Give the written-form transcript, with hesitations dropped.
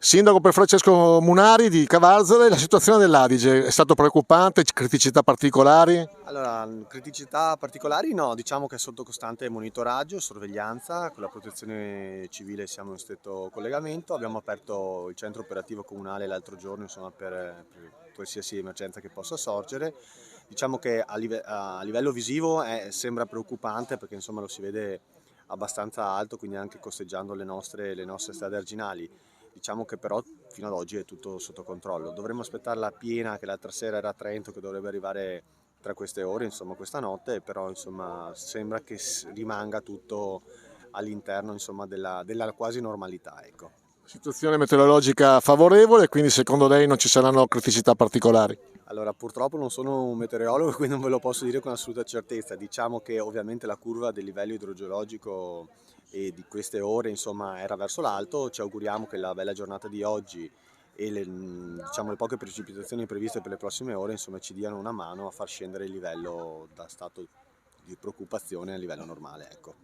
Sindaco per Francesco Munari di Cavarzere, la situazione dell'Adige è stato preoccupante, criticità particolari? Allora, criticità particolari no, diciamo che è sotto costante monitoraggio e sorveglianza, con la protezione civile siamo in stretto collegamento, abbiamo aperto il centro operativo comunale l'altro giorno, insomma, per qualsiasi emergenza che possa sorgere. Diciamo che a livello visivo sembra preoccupante perché insomma lo si vede abbastanza alto, quindi anche costeggiando le nostre strade arginali. Diciamo che però fino ad oggi è tutto sotto controllo. Dovremmo aspettare la piena che l'altra sera era a Trento, che dovrebbe arrivare tra queste ore, insomma, questa notte, però insomma, sembra che rimanga tutto all'interno insomma, della quasi normalità. Ecco. Situazione meteorologica favorevole, quindi secondo lei non ci saranno criticità particolari? Allora, purtroppo non sono un meteorologo, quindi non ve lo posso dire con assoluta certezza. Diciamo che ovviamente la curva del livello idrogeologico e di queste ore, insomma, era verso l'alto. Ci auguriamo che la bella giornata di oggi e diciamo, le poche precipitazioni previste per le prossime ore, insomma, ci diano una mano a far scendere il livello da stato di preoccupazione a livello normale, ecco.